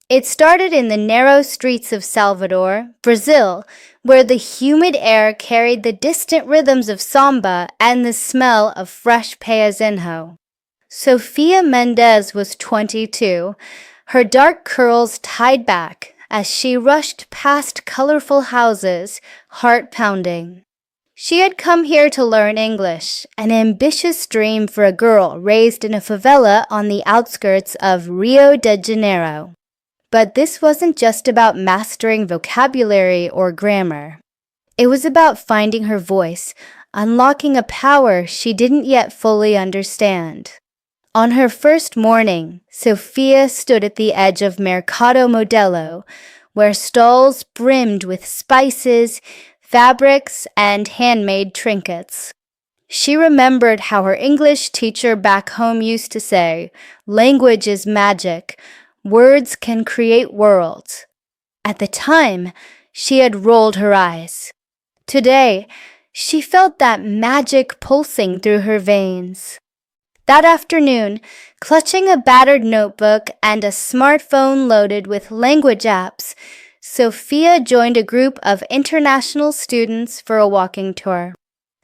It started in the narrow streets of Salvador, Brazil, where the humid air carried the distant rhythms of samba and the smell of fresh payazinho. Sofia Mendez was 22, her dark curls tied back as she rushed past colorful houses, heart pounding. She had come here to learn English, an ambitious dream for a girl raised in a favela on the outskirts of Rio de Janeiro. But this wasn't just about mastering vocabulary or grammar. It was about finding her voice, unlocking a power she didn't yet fully understand. On her first morning, Sofia stood at the edge of Mercado Modelo, where stalls brimmed with spices, fabrics, and handmade trinkets. She remembered how her English teacher back home used to say, "Language is magic. Words can create worlds." At the time, she had rolled her eyes. Today, she felt that magic pulsing through her veins. That afternoon, clutching a battered notebook and a smartphone loaded with language apps, Sofia joined a group of international students for a walking tour.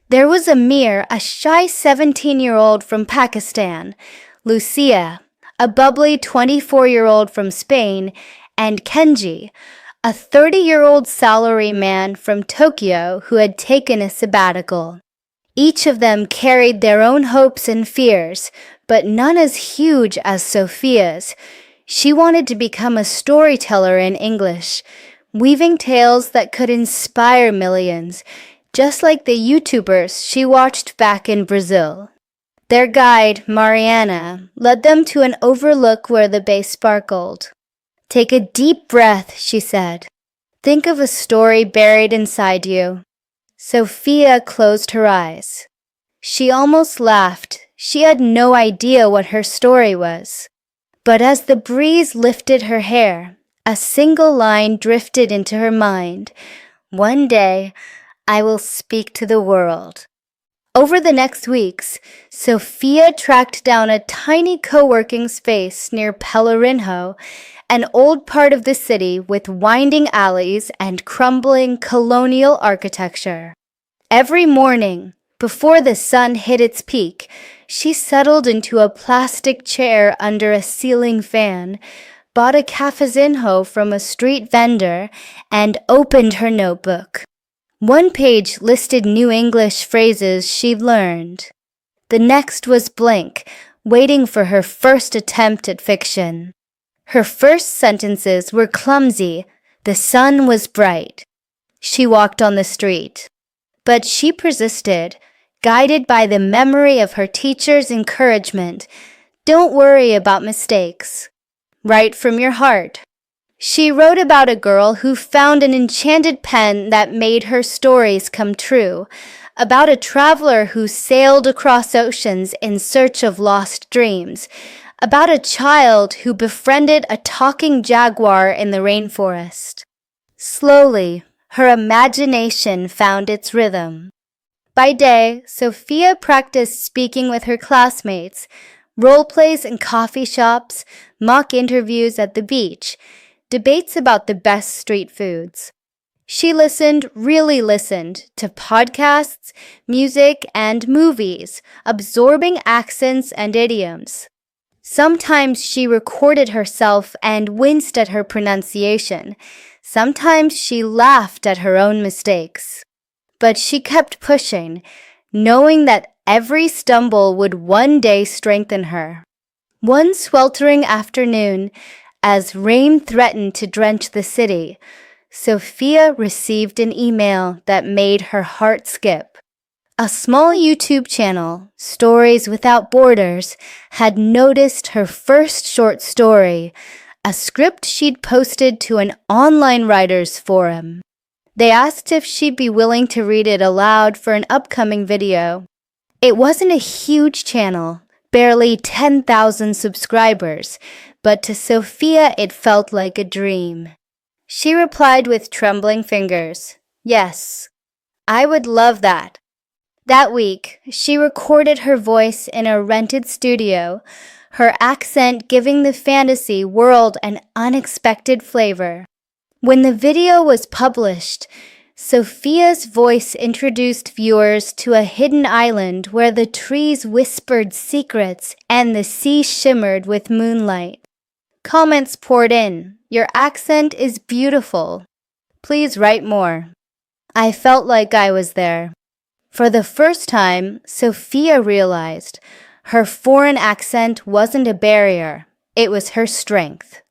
There was Amir, a shy 17-year-old from Pakistan, Lucia, a bubbly 24-year-old from Spain, and Kenji, a 30-year-old salaryman from Tokyo who had taken a sabbatical. Each of them carried their own hopes and fears, but none as huge as Sofia's. She wanted to become a storyteller in English, weaving tales that could inspire millions, just like the YouTubers she watched back in Brazil. Their guide, Mariana, led them to an overlook where the bay sparkled. "Take a deep breath," she said. "Think of a story buried inside you." Sofia closed her eyes. She almost laughed. She had no idea what her story was. But as the breeze lifted her hair, a single line drifted into her mind. "One day, I will speak to the world." Over the next weeks, Sofia tracked down a tiny co-working space near Pelourinho, an old part of the city with winding alleys and crumbling colonial architecture. Every morning, before the sun hit its peak, she settled into a plastic chair under a ceiling fan, bought a cafezinho from a street vendor, and opened her notebook. One page listed new English phrases she'd learned. The next was blank, waiting for her first attempt at fiction. Her first sentences were clumsy. The sun was bright. She walked on the street. But she persisted, guided by the memory of her teacher's encouragement. Don't worry about mistakes. Write from your heart. She wrote about a girl who found an enchanted pen that made her stories come true, about a traveler who sailed across oceans in search of lost dreams, about a child who befriended a talking jaguar in the rainforest. Slowly, her imagination found its rhythm. By day, Sofia practiced speaking with her classmates, role plays in coffee shops, mock interviews at the beach, debates about the best street foods. She really listened, to podcasts, music, and movies, absorbing accents and idioms. Sometimes she recorded herself and winced at her pronunciation. Sometimes she laughed at her own mistakes. But she kept pushing, knowing that every stumble would one day strengthen her. One sweltering afternoon, as rain threatened to drench the city, Sofia received an email that made her heart skip. A small YouTube channel, Stories Without Borders, had noticed her first short story, a script she'd posted to an online writers' forum. They asked if she'd be willing to read it aloud for an upcoming video. It wasn't a huge channel, barely 10,000 subscribers, but to Sofia it felt like a dream. She replied with trembling fingers, "Yes, I would love that." That week, she recorded her voice in a rented studio, her accent giving the fantasy world an unexpected flavor. When the video was published, Sophia's voice introduced viewers to a hidden island where the trees whispered secrets and the sea shimmered with moonlight. Comments poured in. "Your accent is beautiful. Please write more." I felt like I was there. For the first time, Sophia realized her foreign accent wasn't a barrier. It was her strength.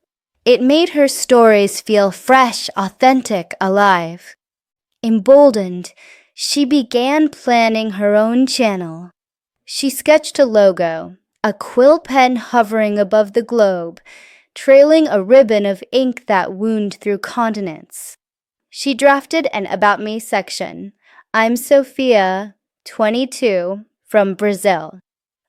It made her stories feel fresh, authentic, alive. Emboldened, she began planning her own channel. She sketched a logo, a quill pen hovering above the globe, trailing a ribbon of ink that wound through continents. She drafted an About Me section. "I'm Sophia, 22, from Brazil.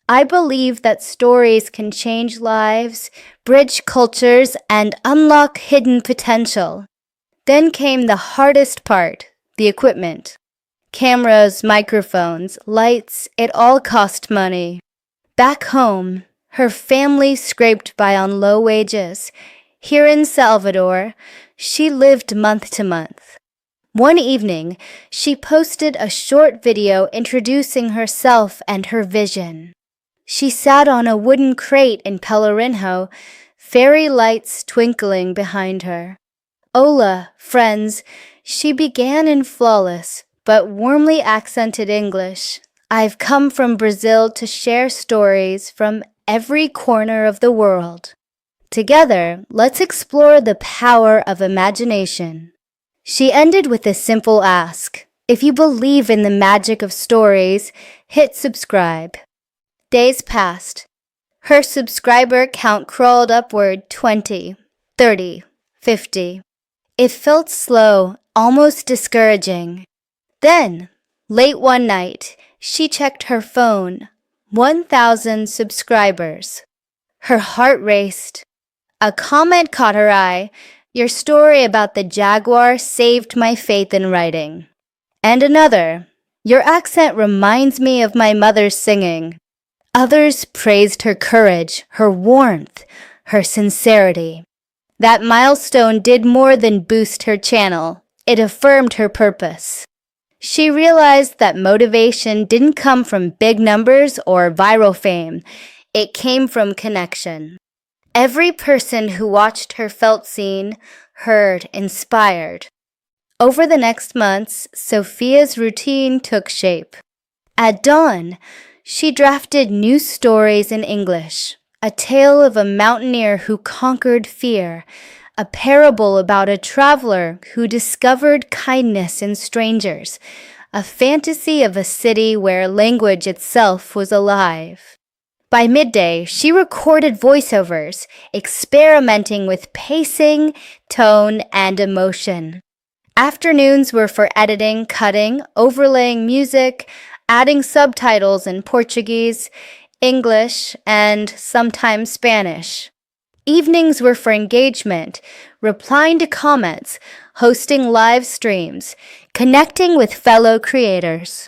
I believe that stories can change lives, bridge cultures, and unlock hidden potential." Then came the hardest part, the equipment. Cameras, microphones, lights, it all cost money. Back home, her family scraped by on low wages. Here in Salvador, she lived month to month. One evening, she posted a short video introducing herself and her vision. She sat on a wooden crate in Pelourinho, fairy lights twinkling behind her. "Hola, friends," she began in flawless but warmly accented English. "I've come from Brazil to share stories from every corner of the world. Together, let's explore the power of imagination." She ended with a simple ask. If you believe in the magic of stories, hit subscribe. Days passed. Her subscriber count crawled upward 20, 30, 50. It felt slow, almost discouraging. Then, late one night, she checked her phone. 1,000 subscribers. Her heart raced. A comment caught her eye. "Your story about the jaguar saved my faith in writing." And another. "Your accent reminds me of my mother's singing." Others praised her courage, her warmth, her sincerity. That milestone did more than boost her channel. It affirmed her purpose. She realized that motivation didn't come from big numbers or viral fame. It came from connection. Every person who watched her felt seen, heard, inspired. Over the next months, Sophia's routine took shape. At dawn, she drafted new stories in English, a tale of a mountaineer who conquered fear, a parable about a traveler who discovered kindness in strangers, a fantasy of a city where language itself was alive. By midday, she recorded voiceovers, experimenting with pacing, tone, and emotion. Afternoons were for editing, cutting, overlaying music, adding subtitles in Portuguese, English, and sometimes Spanish. Evenings were for engagement, replying to comments, hosting live streams, connecting with fellow creators.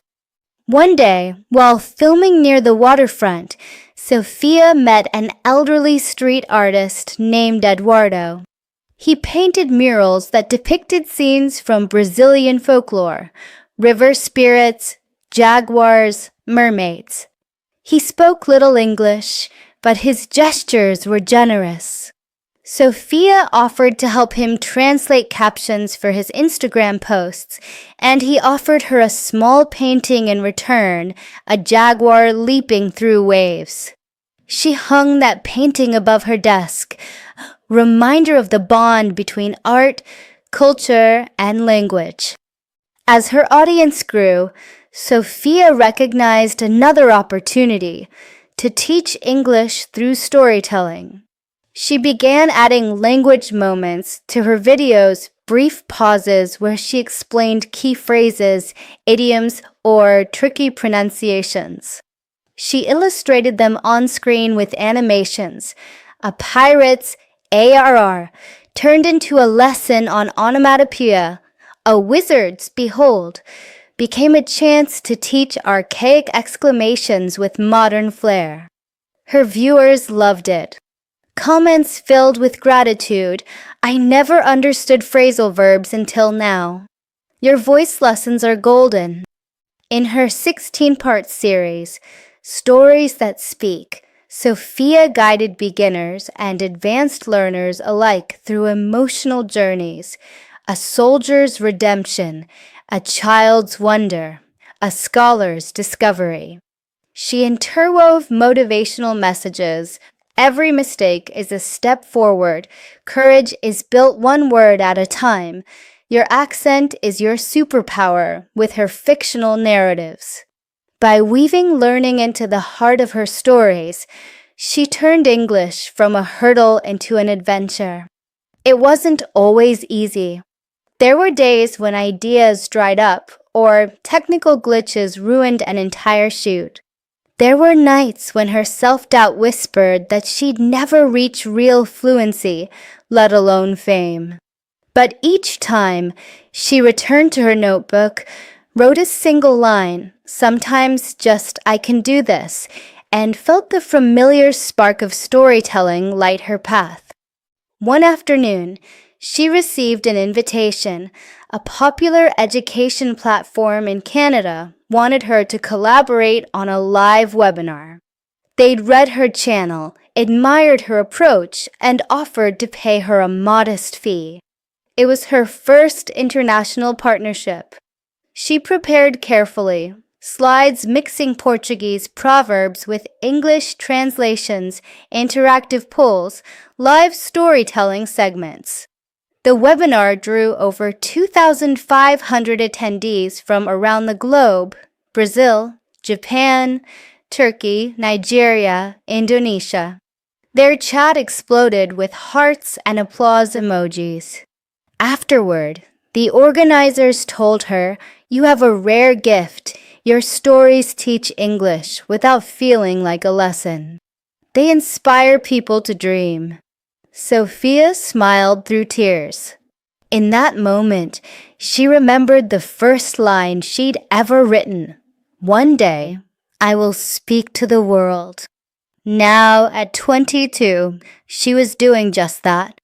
One day, while filming near the waterfront, Sophia met an elderly street artist named Eduardo. He painted murals that depicted scenes from Brazilian folklore, river spirits, jaguars, mermaids. He spoke little English, but his gestures were generous. Sophia offered to help him translate captions for his Instagram posts, and he offered her a small painting in return, a jaguar leaping through waves. She hung that painting above her desk, reminder of the bond between art, culture, and language. As her audience grew, Sophia recognized another opportunity to teach English through storytelling. She began adding language moments to her videos, brief pauses where she explained key phrases, idioms, or tricky pronunciations. She illustrated them on screen with animations. A pirate's ARR turned into a lesson on onomatopoeia. A wizard's behold became a chance to teach archaic exclamations with modern flair. Her viewers loved it. Comments filled with gratitude. I never understood phrasal verbs until now. Your voice lessons are golden. In her 16-part series, Stories That Speak, Sophia guided beginners and advanced learners alike through emotional journeys, a soldier's redemption, a child's wonder, a scholar's discovery. She interwove motivational messages. Every mistake is a step forward. Courage is built one word at a time. Your accent is your superpower with her fictional narratives. By weaving learning into the heart of her stories, she turned English from a hurdle into an adventure. It wasn't always easy. There were days when ideas dried up or technical glitches ruined an entire shoot. There were nights when her self-doubt whispered that she'd never reach real fluency, let alone fame. But each time, she returned to her notebook, wrote a single line, sometimes just "I can do this," and felt the familiar spark of storytelling light her path. One afternoon, she received an invitation. A popular education platform in Canada wanted her to collaborate on a live webinar. They'd read her channel, admired her approach, and offered to pay her a modest fee. It was her first international partnership. She prepared carefully, slides mixing Portuguese proverbs with English translations, interactive polls, live storytelling segments. The webinar drew over 2,500 attendees from around the globe: Brazil, Japan, Turkey, Nigeria, Indonesia. Their chat exploded with hearts and applause emojis. Afterward, the organizers told her, "You have a rare gift. Your stories teach English without feeling like a lesson. They inspire people to dream." Sophia smiled through tears. In that moment, she remembered the first line she'd ever written. "One day, I will speak to the world." Now, at 22, she was doing just that.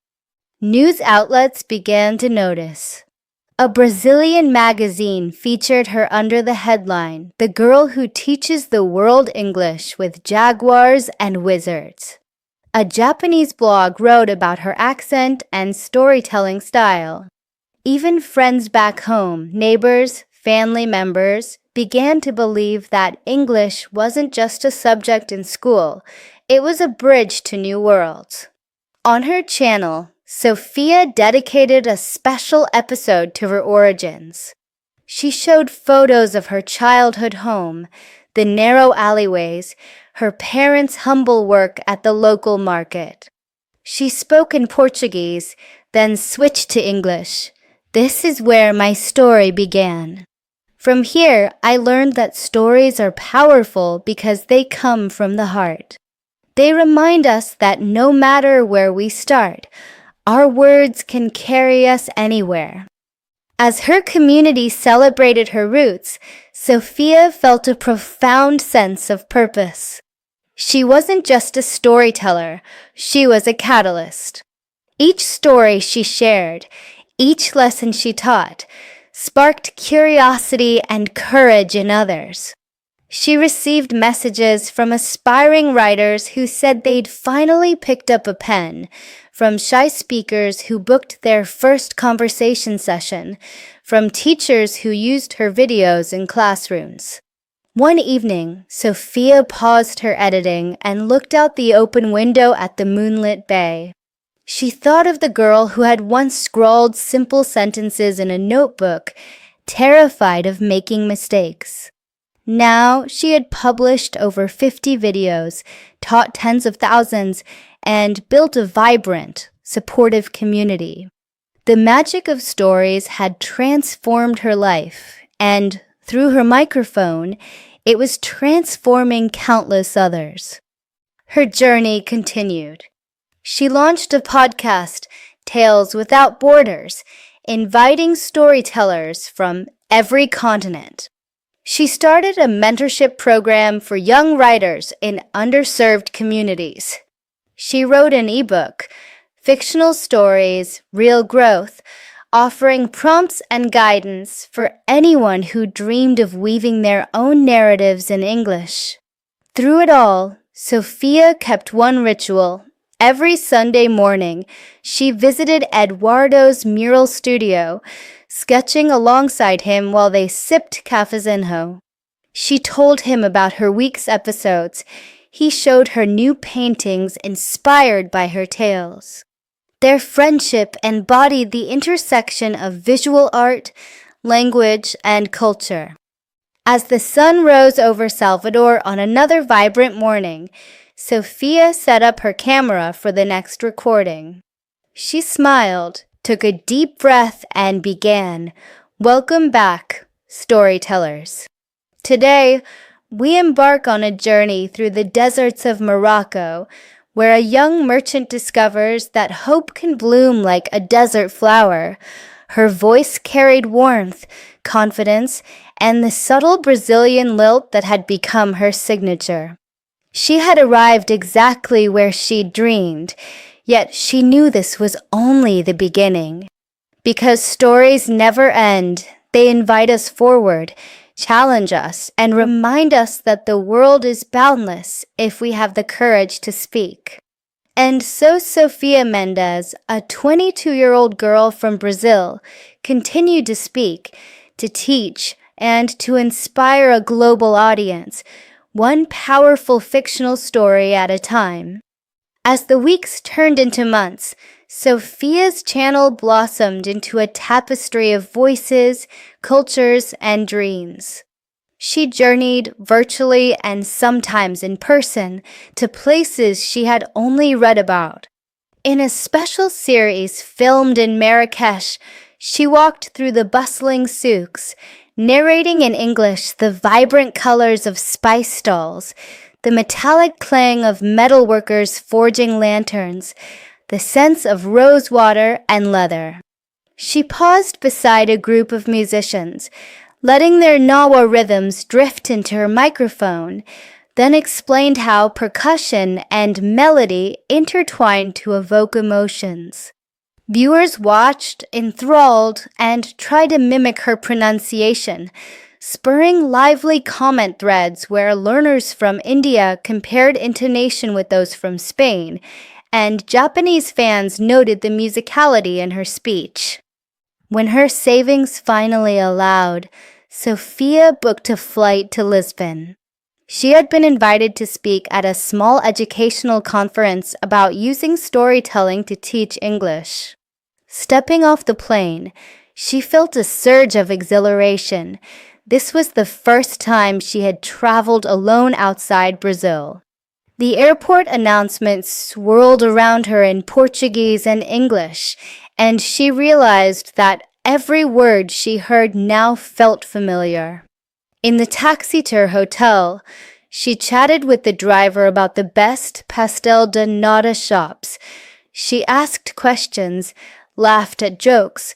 News outlets began to notice. A Brazilian magazine featured her under the headline, "The Girl Who Teaches the World English with Jaguars and Wizards." A Japanese blog wrote about her accent and storytelling style. Even friends back home, neighbors, family members, began to believe that English wasn't just a subject in school, it was a bridge to new worlds. On her channel, Sophia dedicated a special episode to her origins. She showed photos of her childhood home, the narrow alleyways, her parents' humble work at the local market. She spoke in Portuguese, then switched to English. "This is where my story began. From here, I learned that stories are powerful because they come from the heart. They remind us that no matter where we start, our words can carry us anywhere." As her community celebrated her roots, Sophia felt a profound sense of purpose. She wasn't just a storyteller, she was a catalyst. Each story she shared, each lesson she taught, sparked curiosity and courage in others. She received messages from aspiring writers who said they'd finally picked up a pen, from shy speakers who booked their first conversation session, from teachers who used her videos in classrooms. One evening, Sophia paused her editing and looked out the open window at the moonlit bay. She thought of the girl who had once scrawled simple sentences in a notebook, terrified of making mistakes. Now she had published over 50 videos, taught tens of thousands, and built a vibrant, supportive community. The magic of stories had transformed her life, and through her microphone, it was transforming countless others. Her journey continued. She launched a podcast, Tales Without Borders, inviting storytellers from every continent. She started a mentorship program for young writers in underserved communities. She wrote an ebook, Fictional Stories, Real Growth, offering prompts and guidance for anyone who dreamed of weaving their own narratives in English. Through it all, Sophia kept one ritual. Every Sunday morning, she visited Eduardo's mural studio, sketching alongside him while they sipped cafezinho. She told him about her week's episodes. He showed her new paintings inspired by her tales. Their friendship embodied the intersection of visual art, language, and culture. As the sun rose over Salvador on another vibrant morning, Sophia set up her camera for the next recording. She smiled, took a deep breath, and began, "Welcome back, storytellers." Today, we embark on a journey through the deserts of Morocco, where a young merchant discovers that hope can bloom like a desert flower. Her voice carried warmth, confidence, and the subtle Brazilian lilt that had become her signature. She had arrived exactly where she'd dreamed, yet she knew this was only the beginning. Because stories never end, they invite us forward, challenge us, and remind us that the world is boundless if we have the courage to speak. And so Sofia Mendes, a 22-year-old girl from Brazil, continued to speak, to teach, and to inspire a global audience, one powerful fictional story at a time. As the weeks turned into months, Sophia's channel blossomed into a tapestry of voices, cultures, and dreams. She journeyed virtually and sometimes in person to places she had only read about. In a special series filmed in Marrakesh, she walked through the bustling souks, narrating in English the vibrant colors of spice stalls, the metallic clang of metalworkers forging lanterns, the scents of rose water and leather. She paused beside a group of musicians, letting their Nawa rhythms drift into her microphone, then explained how percussion and melody intertwined to evoke emotions. Viewers watched, enthralled, and tried to mimic her pronunciation, spurring lively comment threads where learners from India compared intonation with those from Spain, and Japanese fans noted the musicality in her speech. When her savings finally allowed, Sophia booked a flight to Lisbon. She had been invited to speak at a small educational conference about using storytelling to teach English. Stepping off the plane, she felt a surge of exhilaration. This was the first time she had traveled alone outside Brazil. The airport announcements swirled around her in Portuguese and English, and she realized that every word she heard now felt familiar. In the taxi to her hotel, she chatted with the driver about the best pastel de nata shops. She asked questions, laughed at jokes,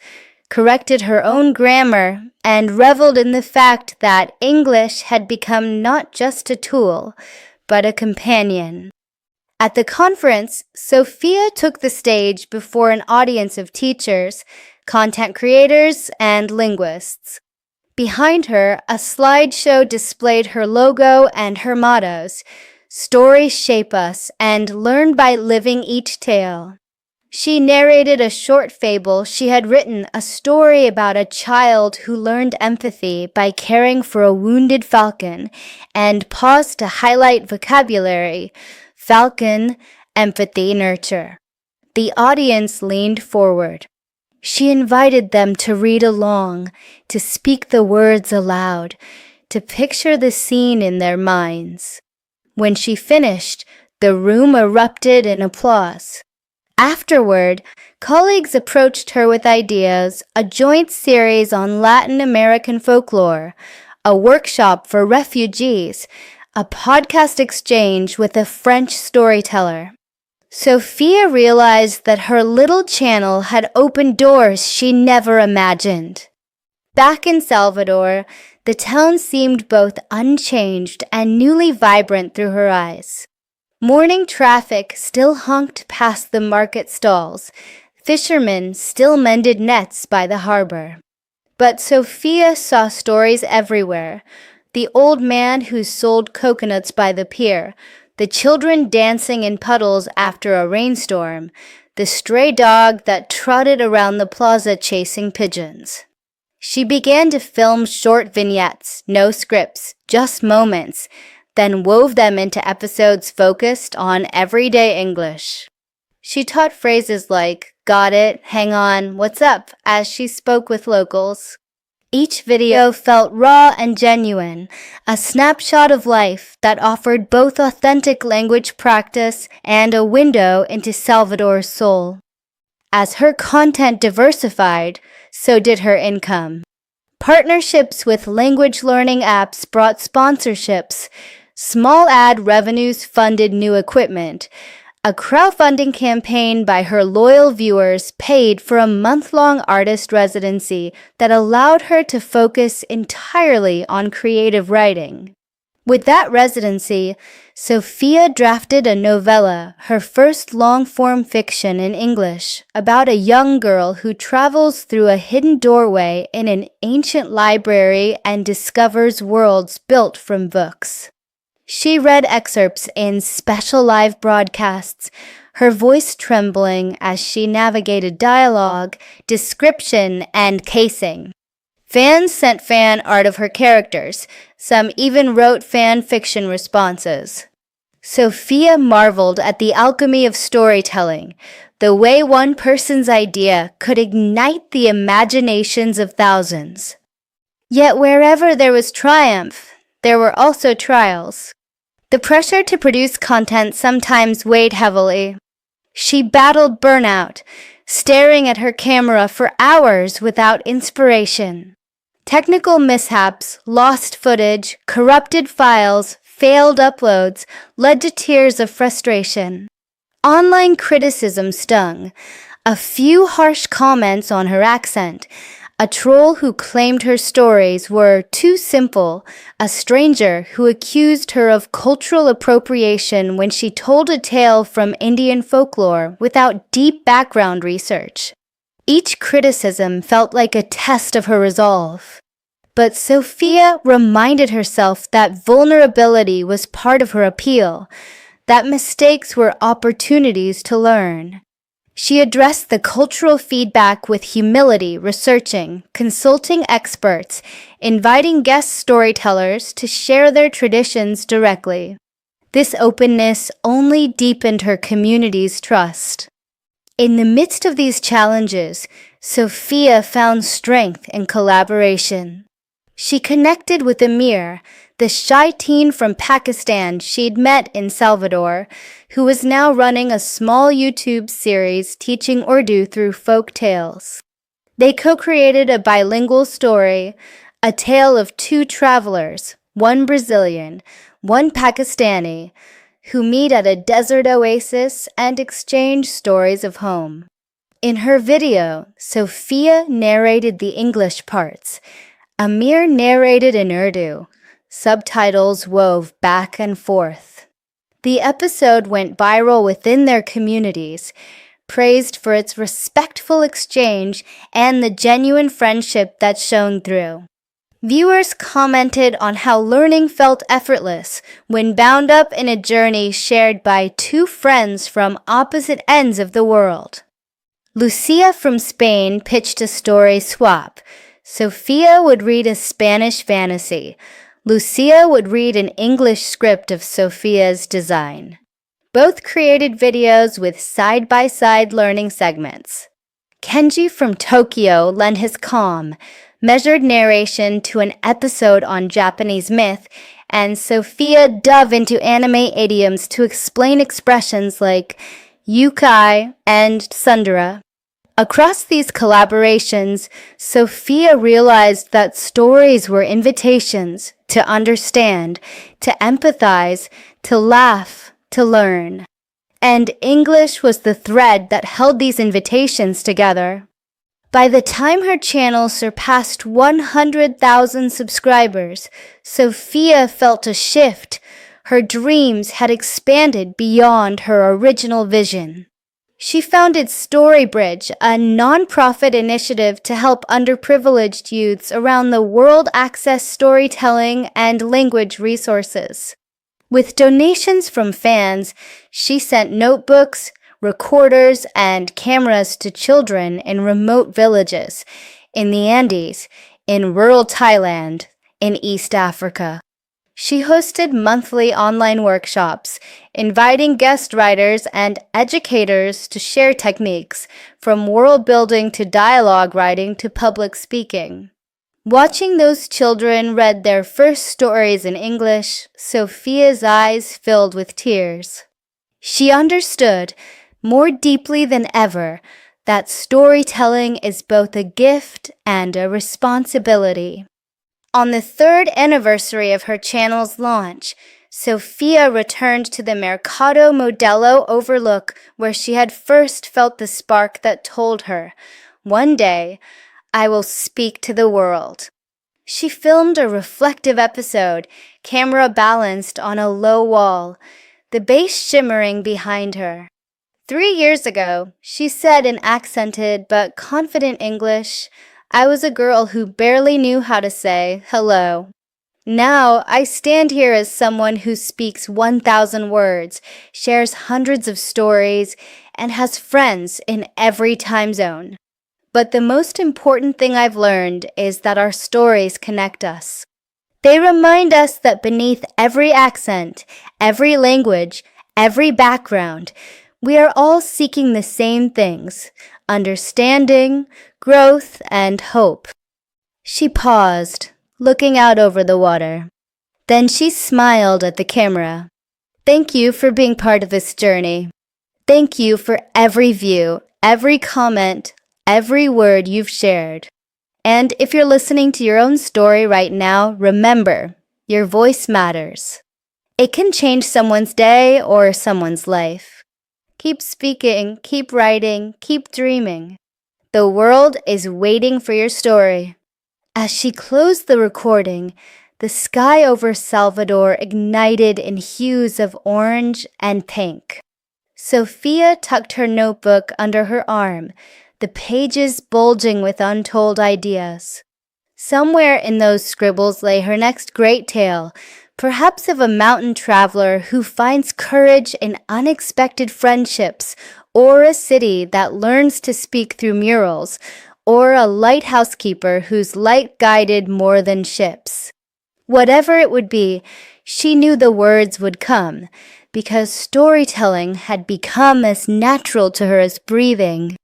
corrected her own grammar, and reveled in the fact that English had become not just a tool, but a companion. At the conference, Sophia took the stage before an audience of teachers, content creators, and linguists. Behind her, a slideshow displayed her logo and her mottos, "Stories shape us," and "Learn by living each tale." She narrated a short fable she had written, a story about a child who learned empathy by caring for a wounded falcon, and paused to highlight vocabulary: falcon, empathy, nurture. The audience leaned forward. She invited them to read along, to speak the words aloud, to picture the scene in their minds. When she finished, the room erupted in applause. Afterward, colleagues approached her with ideas: a joint series on Latin American folklore, a workshop for refugees, a podcast exchange with a French storyteller. Sophia realized that her little channel had opened doors she never imagined. Back in Salvador, the town seemed both unchanged and newly vibrant through her eyes. Morning traffic still honked past the market stalls. Fishermen still mended nets by the harbor. But Sophia saw stories everywhere. The old man who sold coconuts by the pier, the children dancing in puddles after a rainstorm, the stray dog that trotted around the plaza chasing pigeons. She began to film short vignettes, no scripts, just moments, then wove them into episodes focused on everyday English. She taught phrases like, "Got it," "Hang on," "What's up," as she spoke with locals. Each video felt raw and genuine, a snapshot of life that offered both authentic language practice and a window into Salvador's soul. As her content diversified, so did her income. Partnerships with language learning apps brought sponsorships. Small ad revenues funded new equipment. A crowdfunding campaign by her loyal viewers paid for a month-long artist residency that allowed her to focus entirely on creative writing. With that residency, Sophia drafted a novella, her first long-form fiction in English, about a young girl who travels through a hidden doorway in an ancient library and discovers worlds built from books. She read excerpts in special live broadcasts, her voice trembling as she navigated dialogue, description, and casing. Fans sent fan art of her characters. Some even wrote fan fiction responses. Sophia marveled at the alchemy of storytelling, the way one person's idea could ignite the imaginations of thousands. Yet wherever there was triumph, there were also trials. The pressure to produce content sometimes weighed heavily. She battled burnout, staring at her camera for hours without inspiration. Technical mishaps, lost footage, corrupted files, failed uploads led to tears of frustration. Online criticism stung. A few harsh comments on her accent, a troll who claimed her stories were too simple, a stranger who accused her of cultural appropriation when she told a tale from Indian folklore without deep background research. Each criticism felt like a test of her resolve. But Sophia reminded herself that vulnerability was part of her appeal, that mistakes were opportunities to learn. She addressed the cultural feedback with humility, researching, consulting experts, inviting guest storytellers to share their traditions directly. This openness only deepened her community's trust. In the midst of these challenges, Sophia found strength in collaboration. She connected with Amir, the shy teen from Pakistan she'd met in Salvador, who was now running a small YouTube series teaching Urdu through folk tales. They co-created a bilingual story, a tale of two travelers, one Brazilian, one Pakistani, who meet at a desert oasis and exchange stories of home. In her video, Sophia narrated the English parts. Amir narrated in Urdu. Subtitles wove back and forth. The episode went viral within their communities, praised for its respectful exchange and the genuine friendship that shone through. Viewers commented on how learning felt effortless when bound up in a journey shared by two friends from opposite ends of the world. Lucia from Spain pitched a story swap. Sophia would read a Spanish fantasy. Lucia would read an English script of Sophia's design. Both created videos with side-by-side learning segments. Kenji from Tokyo lent his calm, measured narration to an episode on Japanese myth, and Sophia dove into anime idioms to explain expressions like yukai and tsundere. Across these collaborations, Sophia realized that stories were invitations to understand, to empathize, to laugh, to learn. And English was the thread that held these invitations together. By the time her channel surpassed 100,000 subscribers, Sophia felt a shift. Her dreams had expanded beyond her original vision. She founded StoryBridge, a nonprofit initiative to help underprivileged youths around the world access storytelling and language resources. With donations from fans, she sent notebooks, recorders, and cameras to children in remote villages, in the Andes, in rural Thailand, in East Africa. She hosted monthly online workshops, inviting guest writers and educators to share techniques, from world building to dialogue writing to public speaking. Watching those children read their first stories in English, Sophia's eyes filled with tears. She understood, more deeply than ever, that storytelling is both a gift and a responsibility. On the 3rd anniversary of her channel's launch, Sophia returned to the Mercado Modelo overlook where she had first felt the spark that told her, "One day, I will speak to the world." She filmed a reflective episode, camera balanced on a low wall, the bass shimmering behind her. 3 years ago, she said in accented but confident English, "I was a girl who barely knew how to say hello." Now, I stand here as someone who speaks 1,000 words, shares hundreds of stories, and has friends in every time zone. But the most important thing I've learned is that our stories connect us. They remind us that beneath every accent, every language, every background, we are all seeking the same things: understanding, growth, and hope. She paused, looking out over the water. Then she smiled at the camera. Thank you for being part of this journey. Thank you for every view, every comment, every word you've shared. And if you're listening to your own story right now, remember, your voice matters. It can change someone's day or someone's life. Keep speaking, keep writing, keep dreaming. The world is waiting for your story. As she closed the recording, the sky over Salvador ignited in hues of orange and pink. Sophia tucked her notebook under her arm, the pages bulging with untold ideas. Somewhere in those scribbles lay her next great tale, perhaps of a mountain traveler who finds courage in unexpected friendships, or a city that learns to speak through murals, or a lighthouse keeper whose light guided more than ships. Whatever it would be, she knew the words would come, because storytelling had become as natural to her as breathing.